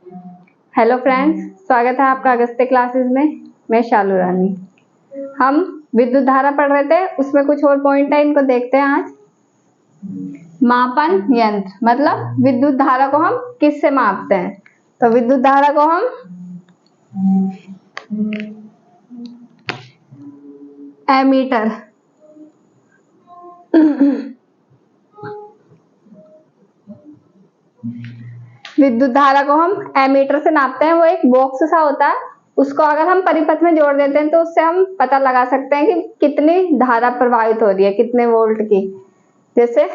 Hello friends, स्वागत है आपका अगस्त्य क्लासेस में। मैं शालू रानी। हम विद्युत धारा पढ़ रहे थे, उसमें कुछ और पॉइंट है, इनको देखते हैं आज। मापन यंत्र मतलब विद्युत धारा को हम किससे मापते हैं? तो विद्युत धारा को हम एमीटर विद्युत धारा को हम एमीटर से नापते हैं। वो एक बॉक्स सा होता है, उसको अगर हम परिपथ में जोड़ देते हैं तो उससे हम पता लगा सकते हैं कि कितनी धारा प्रवाहित हो रही है, कितने वोल्ट की। जैसे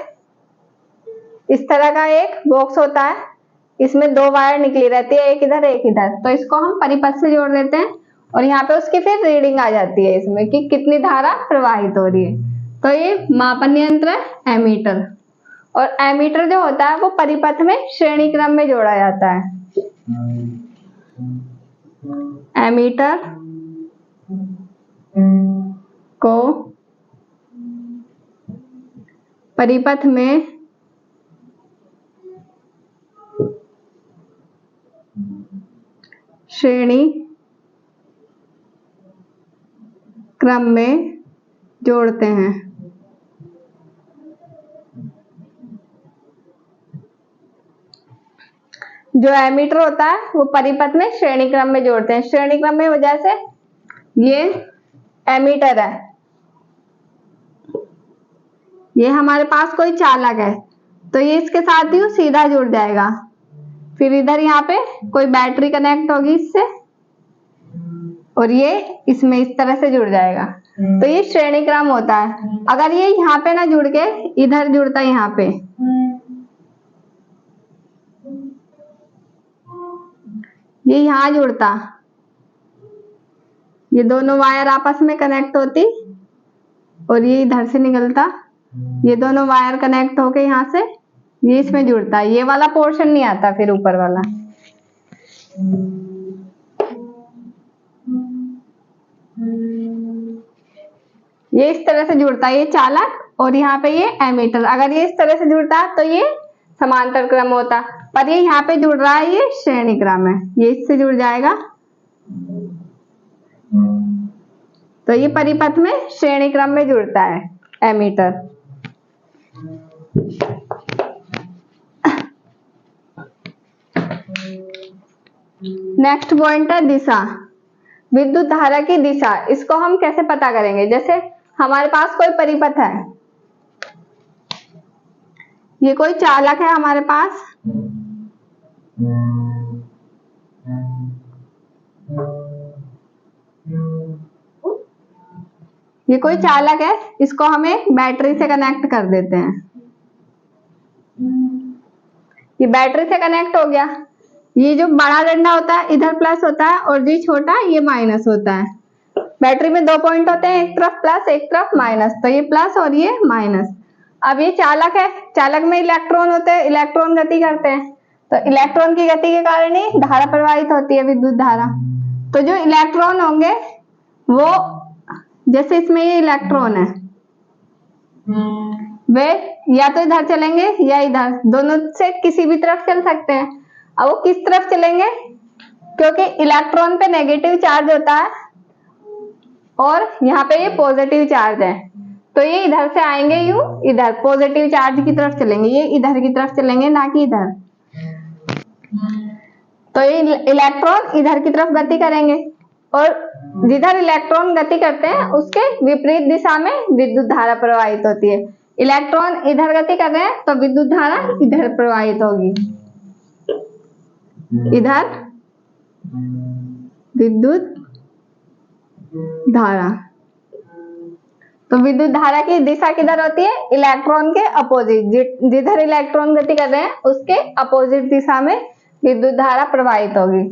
इस तरह का एक बॉक्स होता है, इसमें दो वायर निकली रहती है, एक इधर एक इधर। तो इसको हम परिपथ से जोड़ देते हैं और यहाँ पे उसकी फिर रीडिंग आ जाती है इसमें कि कितनी धारा प्रवाहित हो रही है। तो ये मापन यंत्र है एमीटर। और एमीटर जो होता है वो परिपथ में श्रेणी क्रम में जोड़ा जाता है। एमीटर को परिपथ में श्रेणी क्रम में जोड़ते हैं। जो एमीटर होता है वो परिपथ में श्रेणी क्रम में जोड़ते हैं। श्रेणी क्रम में वजह से ये एमीटर है, ये हमारे पास कोई चालक है तो ये इसके साथ ही सीधा जुड़ जाएगा। फिर इधर यहाँ पे कोई बैटरी कनेक्ट होगी इससे और ये इसमें इस तरह से जुड़ जाएगा। तो ये श्रेणी क्रम होता है। अगर ये यहाँ पे ना जुड़ के इधर जुड़ता है, यहाँ पे ये यहाँ जुड़ता, ये दोनों वायर आपस में कनेक्ट होती और ये इधर से निकलता, ये दोनों वायर कनेक्ट होके यहाँ से ये इसमें जुड़ता, ये वाला पोर्शन नहीं आता फिर ऊपर वाला। ये इस तरह से जुड़ता है, ये चालक और यहाँ पे ये एमीटर। अगर ये इस तरह से जुड़ता तो ये समांतर क्रम होता, पर ये यहाँ पे जुड़ रहा है, ये श्रेणी क्रम है, ये इससे जुड़ जाएगा। तो ये परिपथ में श्रेणी क्रम में जुड़ता है एमीटर। नेक्स्ट पॉइंट है दिशा। विद्युत धारा की दिशा, इसको हम कैसे पता करेंगे? जैसे हमारे पास कोई परिपथ है, ये कोई चालक है हमारे पास, ये कोई चालक है, इसको हमें बैटरी से कनेक्ट कर देते हैं। ये बैटरी से कनेक्ट हो गया। ये जो बड़ा डंडा होता है इधर प्लस होता है और जो छोटा ये माइनस होता है। बैटरी में दो पॉइंट होते हैं, एक तरफ प्लस एक तरफ माइनस, तो ये प्लस और ये माइनस। अब ये चालक है, चालक में इलेक्ट्रॉन होते हैं, इलेक्ट्रॉन गति करते हैं, तो इलेक्ट्रॉन की गति के कारण ही धारा प्रवाहित होती है, विद्युत धारा। तो जो इलेक्ट्रॉन होंगे वो, जैसे इसमें ये इलेक्ट्रॉन है, वे या तो इधर चलेंगे या इधर, दोनों से किसी भी तरफ चल सकते हैं। अब वो किस तरफ चलेंगे? क्योंकि इलेक्ट्रॉन पे नेगेटिव चार्ज होता है और यहाँ पे ये पॉजिटिव चार्ज है, तो ये इधर से आएंगे, यूं इधर पॉजिटिव चार्ज की तरफ चलेंगे, ये इधर की तरफ चलेंगे ना कि इधर। तो ये इलेक्ट्रॉन इधर की तरफ गति करेंगे और जिधर इलेक्ट्रॉन गति करते हैं उसके विपरीत दिशा में विद्युत धारा प्रवाहित होती है। इलेक्ट्रॉन इधर गति कर रहे हैं तो विद्युत धारा इधर प्रवाहित होगी, इधर विद्युत धारा। तो विद्युत धारा की दिशा किधर होती है? इलेक्ट्रॉन के अपोजिट, जिधर इलेक्ट्रॉन गति कर रहे हैं उसके अपोजिट दिशा में विद्युत धारा प्रवाहित होगी।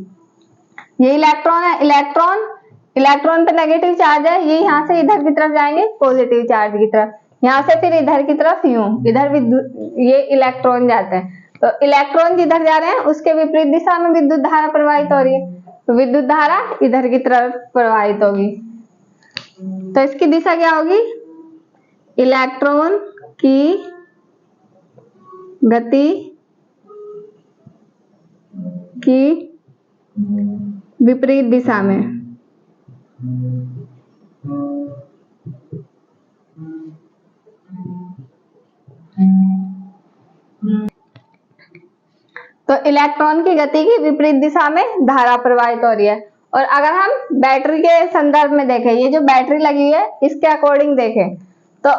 ये इलेक्ट्रॉन है, इलेक्ट्रॉन पे नेगेटिव चार्ज है, ये यहाँ से इधर की तरफ जाएंगे पॉजिटिव चार्ज की तरफ, यहाँ से फिर इधर की तरफ, यूं इधर विद्युत, ये इलेक्ट्रॉन जाते हैं। तो इलेक्ट्रॉन जिधर जा रहे हैं उसके विपरीत दिशा में विद्युत धारा प्रवाहित हो रही है, तो विद्युत धारा इधर की तरफ प्रवाहित होगी। तो इसकी दिशा क्या होगी? इलेक्ट्रॉन की गति की विपरीत दिशा में। तो इलेक्ट्रॉन की गति की विपरीत दिशा में धारा प्रवाहित हो रही है। और अगर हम बैटरी के संदर्भ में देखें, ये जो बैटरी लगी है इसके अकॉर्डिंग देखें तो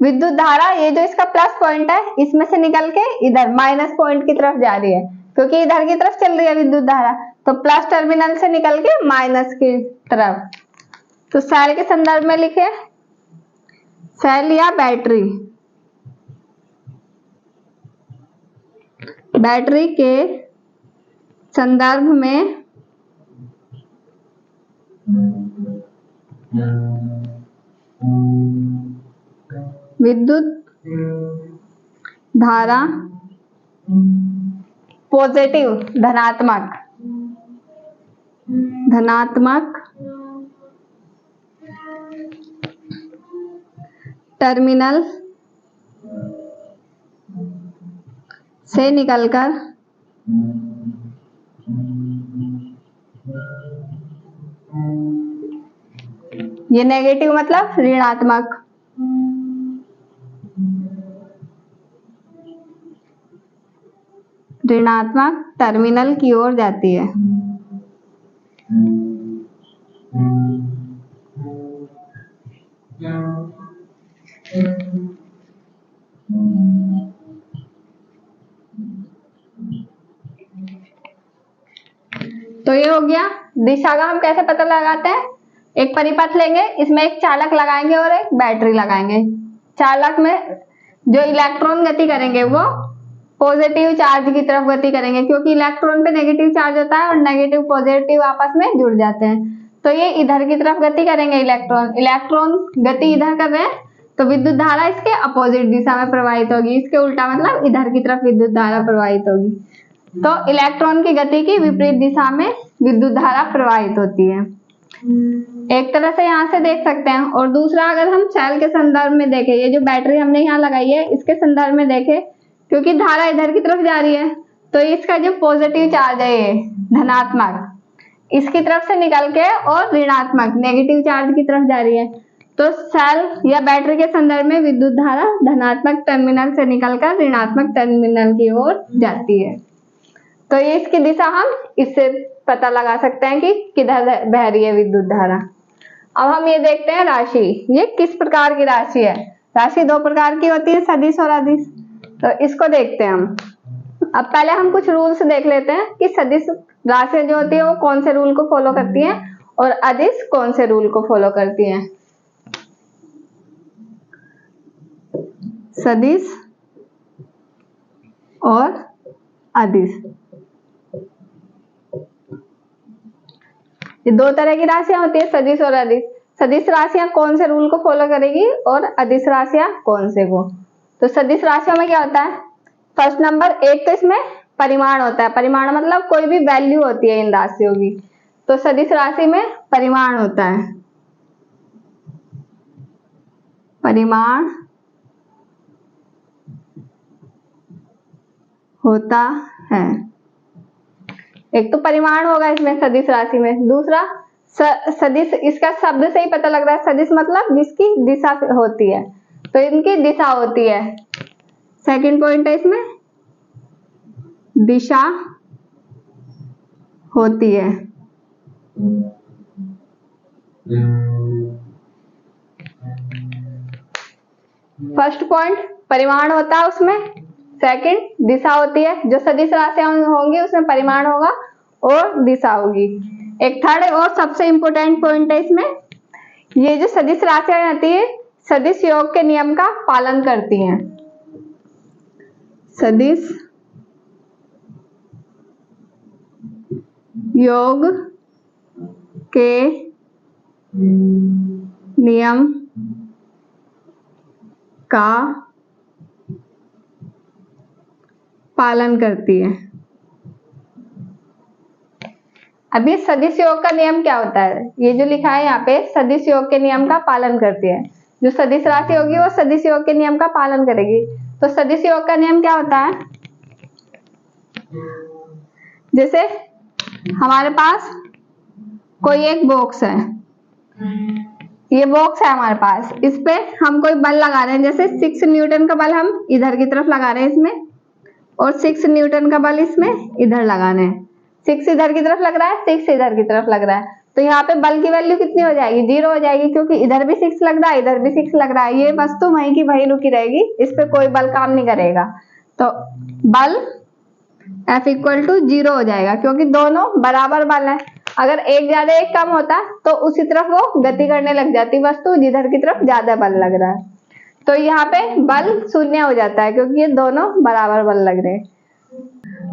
विद्युत धारा, ये जो इसका प्लस पॉइंट है इसमें से निकल के इधर माइनस पॉइंट की तरफ जा रही है, क्योंकि इधर की तरफ चल रही है विद्युत धारा, तो प्लस टर्मिनल से निकल के माइनस की तरफ। तो सेल के संदर्भ में लिखे, सेल या बैटरी, बैटरी के संदर्भ में विद्युत धारा पॉजिटिव धनात्मक टर्मिनल से निकलकर ये नेगेटिव मतलब ऋणात्मक, टर्मिनल की ओर जाती है। तो ये हो गया दिशा का। हम कैसे पता लगाते हैं, एक परिपथ लेंगे, इसमें एक चालक लगाएंगे और एक बैटरी लगाएंगे। चालक में जो इलेक्ट्रॉन गति करेंगे वो पॉजिटिव चार्ज की तरफ गति करेंगे, क्योंकि इलेक्ट्रॉन पे नेगेटिव चार्ज होता है और नेगेटिव पॉजिटिव आपस में जुड़ जाते हैं, तो ये इधर की तरफ गति करेंगे। इलेक्ट्रॉन गति इधर कर रहे हैं, तो विद्युत धारा इसके अपोजिट दिशा में प्रवाहित होगी, इसके उल्टा मतलब इधर की तरफ विद्युत धारा प्रवाहित होगी। तो इलेक्ट्रॉन की गति की विपरीत दिशा में विद्युत धारा प्रवाहित होती है। एक तरह से यहाँ से देख सकते हैं। और दूसरा, अगर हम सेल के संदर्भ में देखें, ये जो बैटरी हमने यहाँ लगाई है इसके संदर्भ में देखें, क्योंकि धारा इधर की तरफ जा रही है, तो इसका जो पॉजिटिव चार्ज है ये धनात्मक, इसकी तरफ से निकल के और ऋणात्मक नेगेटिव चार्ज की तरफ जा रही है। तो सेल या बैटरी के संदर्भ में विद्युत धारा धनात्मक टर्मिनल से निकलकर ऋणात्मक टर्मिनल की ओर जाती है। तो ये इसकी दिशा हम इससे पता लगा सकते हैं कि किधर बह रही है विद्युत धारा। अब हम ये देखते हैं राशि, ये किस प्रकार की राशि है। राशि दो प्रकार की होती है, सदिश और अदिश। तो इसको देखते हैं हम। अब पहले हम कुछ रूल्स देख लेते हैं कि सदिश राशि जो होती है वो कौन से रूल को फॉलो करती है और अदिश कौन से रूल को फॉलो करती है। सदिश और अदिश, ये दो तरह की राशियां होती है, सदिश और अदिश। सदिश राशियां कौन से रूल को फॉलो करेगी और अदिश राशियां कौन से को। तो सदिश राशियों में क्या होता है, फर्स्ट नंबर, एक तो इसमें परिमाण होता है। परिमाण मतलब कोई भी वैल्यू होती है इन राशियों की, तो सदिश राशि में परिमाण होता है। परिमाण होता है, एक तो परिमाण होगा इसमें सदिश राशि में। दूसरा, सदिश, इसका शब्द से ही पता लग रहा है, सदिश मतलब जिसकी दिशा होती है, तो इनकी दिशा होती है। सेकंड पॉइंट है इसमें, दिशा होती है। फर्स्ट पॉइंट परिमाण होता है उसमें, सेकंड दिशा होती है। जो सदिश राशियां होंगी उसमें परिमाण होगा और दिशा होगी। एक थर्ड और सबसे इंपॉर्टेंट पॉइंट है इसमें, ये जो सदिश राशियां आती है सदिश योग के नियम का पालन करती हैं। सदिश योग के नियम का पालन करती है। अब ये सदिश योग का नियम क्या होता है, ये जो लिखा है यहाँ पे, सदिश योग के नियम का पालन करती है। जो सदिश राशि होगी वो सदिश योग के नियम का पालन करेगी। तो सदिश योग का नियम क्या होता है, जैसे हमारे पास कोई एक बॉक्स है, ये बॉक्स है हमारे पास, इस पे हम कोई बल लगा रहे हैं, जैसे 6 न्यूटन का बल हम इधर की तरफ लगा रहे हैं इसमें, और 6 न्यूटन का बल इसमें इधर लगाना है। 6 इधर की तरफ लग रहा है, 6 इधर की तरफ लग रहा है, तो यहाँ पे बल की वैल्यू कितनी हो जाएगी? 0 हो जाएगी, क्योंकि इधर भी 6 लग रहा है, इधर भी 6 लग रहा है। ये वस्तु वहीं की वहीं रुकी रहेगी, इस पे कोई बल काम नहीं करेगा। तो बल F इक्वल टू 0 हो जाएगा, क्योंकि दोनों बराबर बल है। अगर एक ज्यादा एक कम होता तो उसी तरफ वो गति करने लग जाती वस्तु जिधर की तरफ ज्यादा बल लग रहा है। तो यहाँ पे बल 0 हो जाता है, क्योंकि ये दोनों बराबर बल लग रहे हैं।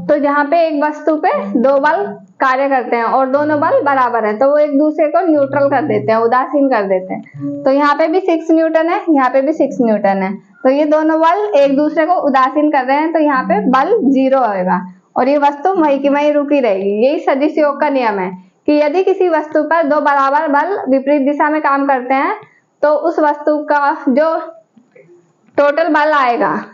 तो जहाँ पे एक वस्तु पे 2 बल कार्य करते हैं और दोनों बल बराबर है, तो वो एक दूसरे को न्यूट्रल कर देते हैं, उदासीन कर देते हैं। तो यहाँ पे भी 6 न्यूटन है, यहाँ पे भी 6 न्यूटन है, तो ये दोनों बल एक दूसरे को उदासीन कर रहे हैं, तो यहाँ पे बल 0 होगा और ये वस्तु वहीं की वहीं रुकी रहेगी। यही सदिश योग का नियम है कि यदि किसी वस्तु पर 2 बराबर बल विपरीत दिशा में काम करते हैं तो उस वस्तु का जो टोटल बल आएगा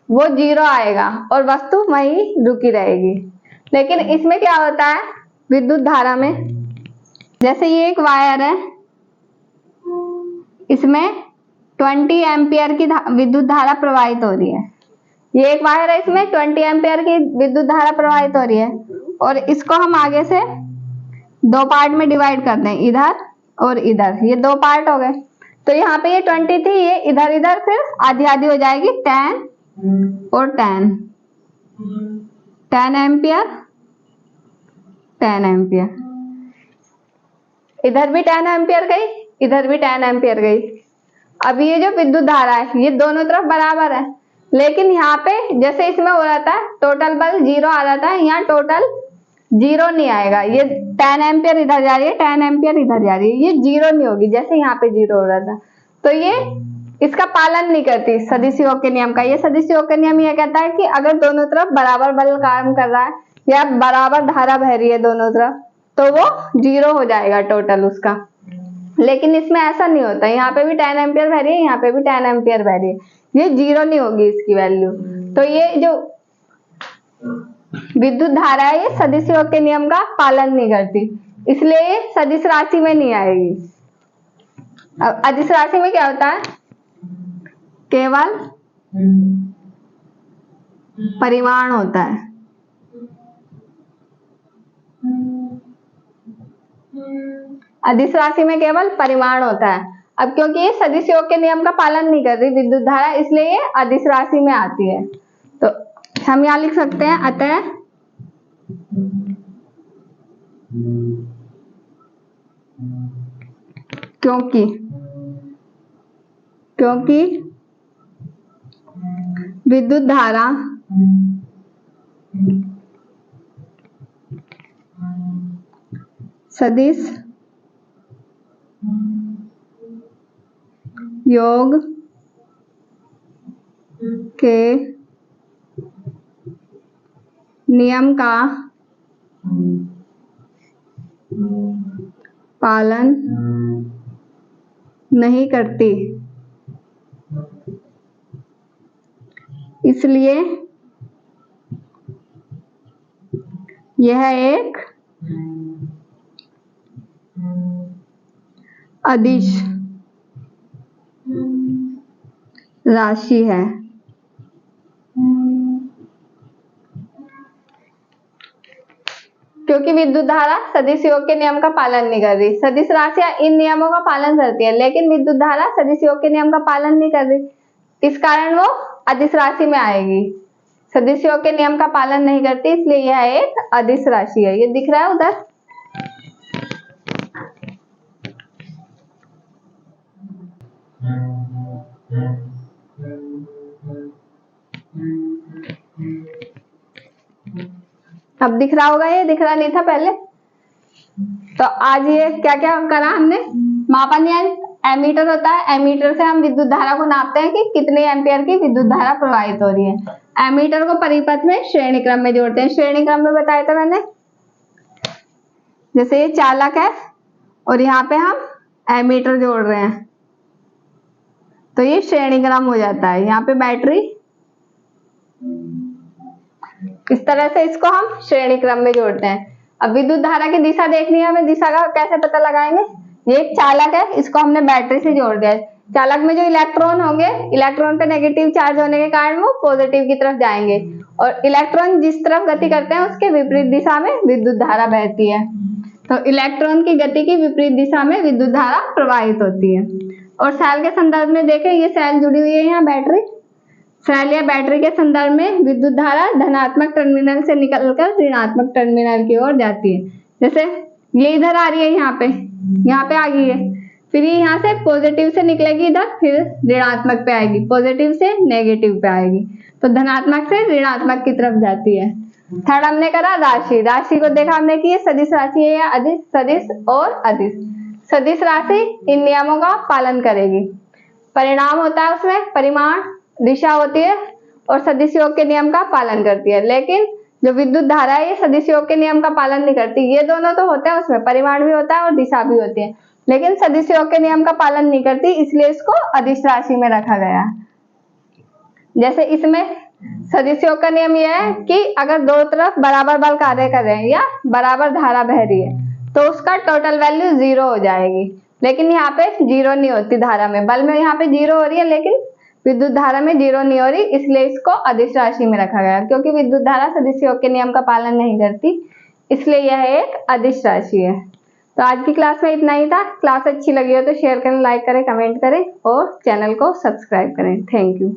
वो 0 आएगा और वस्तु वहीं रुकी रहेगी। लेकिन इसमें क्या होता है विद्युत धारा में, जैसे ये एक वायर है, इसमें 20 एम्पियर की विद्युत धारा प्रवाहित हो रही है। ये एक वायर है, इसमें 20 एम्पियर की विद्युत धारा प्रवाहित हो रही है, और इसको हम आगे से 2 पार्ट में डिवाइड कर दें, इधर और इधर, ये 2 पार्ट हो गए। तो यहाँ पे ये 20 थी, ये इधर इधर फिर आधी आधी हो जाएगी, 10 और 10 एम्पियर, 10 एम्पियर, इधर भी 10 एम्पियर गई, इधर भी 10 एम्पियर गई। अब ये जो विद्युत धारा है ये दोनों तरफ बराबर है, लेकिन यहाँ पे जैसे इसमें हो रहा था टोटल बल 0 आ रहा था, यहाँ टोटल 0 नहीं आएगा। ये 10 एम्पियर इधर जा रही है, 10 एम्पियर इधर जा रही है, ये 0 नहीं होगी जैसे यहाँ पे 0 हो रहा था। तो ये इसका पालन नहीं करती सदिश योग के नियम का। ये सदिश योग का नियम ये कहता है कि अगर दोनों तरफ बराबर बल काम कर रहा है या बराबर धारा बह रही है दोनों तरफ, तो वो 0 हो जाएगा टोटल उसका। लेकिन इसमें ऐसा नहीं होता, यहाँ पे भी 10 एम्पियर बह रही है, यहाँ पे भी 10 एम्पियर बह रही है, ये 0 नहीं होगी इसकी वैल्यू। तो ये जो विद्युत धारा है ये सदिश योग के नियम का पालन नहीं करती, इसलिए ये सदिश राशि में नहीं आएगी। अब अदिश राशि में क्या होता है, केवल परिमाण होता है। अदिश राशि में केवल परिमाण होता है। अब क्योंकि ये सदिश योग के नियम का पालन नहीं कर रही विद्युत धारा, इसलिए ये अदिश राशि में आती है। तो हम यहाँ लिख सकते हैं अतः क्योंकि विद्युत धारा सदिश योग के नियम का पालन नहीं करती, इसलिए यह एक अदिश राशि है। क्योंकि विद्युत धारा सदिश योग के नियम का पालन नहीं कर रही। सदिश राशियां इन नियमों का पालन करती है, लेकिन विद्युत धारा सदिश योग के नियम का पालन नहीं कर रही, इस कारण वो अदिश राशि में आएगी। सदिश योग के नियम का पालन नहीं करती, इसलिए यह एक अदिश राशि है। ये दिख रहा है उधर। अब दिख रहा होगा, ये दिख रहा नहीं था पहले। तो आज ये क्या क्या करा हमने, मापन यंत्र एमीटर होता है, एमीटर से हम विद्युत धारा को नापते हैं कि कितने एम्पियर की विद्युत धारा प्रवाहित हो रही है। एमीटर को परिपथ में श्रेणी क्रम में जोड़ते हैं। श्रेणी क्रम में बताया था मैंने, जैसे ये चालक है और यहाँ पे हम एमीटर जोड़ रहे हैं, तो ये श्रेणी क्रम हो जाता है। यहाँ पे बैटरी, इस तरह से इसको हम श्रेणी क्रम में जोड़ते हैं। अब विद्युत धारा की दिशा देखनी है हमें, दिशा का कैसे पता लगाएंगे? ये एक चालक है, इसको हमने बैटरी से जोड़ दिया है। चालक में जो इलेक्ट्रॉन होंगे, इलेक्ट्रॉन पे नेगेटिव चार्ज होने के कारण वो पॉजिटिव की तरफ जाएंगे, और इलेक्ट्रॉन जिस तरफ गति करते हैं उसके विपरीत दिशा में विद्युत धारा बहती है। तो इलेक्ट्रॉन की गति की विपरीत दिशा में विद्युत धारा प्रवाहित होती है। और सेल के संदर्भ में देखें, ये सेल जुड़ी हुई है यहाँ बैटरी। सेल या बैटरी के संदर्भ में विद्युत धारा धनात्मक टर्मिनल से निकलकर ऋणात्मक टर्मिनल की ओर जाती है। जैसे ये इधर आ रही है, यहाँ पे आ गई है, फिर ये यहाँ से पॉजिटिव से निकलेगी इधर, फिर ऋणात्मक पे आएगी, पॉजिटिव से नेगेटिव पे आएगी, तो धनात्मक से ऋणात्मक की तरफ जाती है। थर्ड हमने करा राशि। राशि को देखा हमने कि ये सदिश राशि है या अदिश, सदिश और अदिश। सदिश राशि इन नियमों का पालन करेगी। परिणाम होता है उसमें, परिमाण, दिशा होती है, और सदिश योग के नियम का पालन करती है। लेकिन जो विद्युत धारा है ये सदिश योग के नियम का पालन नहीं करती। ये दोनों तो होते हैं, उसमें परिमाण भी होता है और दिशा भी होती है, लेकिन सदिश योग के नियम का पालन नहीं करती, इसलिए इसको अदिश राशि में रखा गया। जैसे इसमें सदिश योग का नियम यह है कि अगर दो तरफ बराबर बल कार्य कर रहे हैं या बराबर धारा बह रही है तो उसका टोटल वैल्यू 0 हो जाएगी। लेकिन यहाँ पे 0 नहीं होती धारा में, बल में यहाँ पे 0 हो रही है, लेकिन विद्युत धारा में 0 नहीं हो रही, इसलिए इसको अदिश राशि में रखा गया। क्योंकि विद्युत धारा सदिश योग के नियम का पालन नहीं करती, इसलिए यह एक अदिश राशि है। तो आज की क्लास में इतना ही था। क्लास अच्छी लगी हो तो शेयर करें, लाइक करें, कमेंट करें और चैनल को सब्सक्राइब करें। Thank you.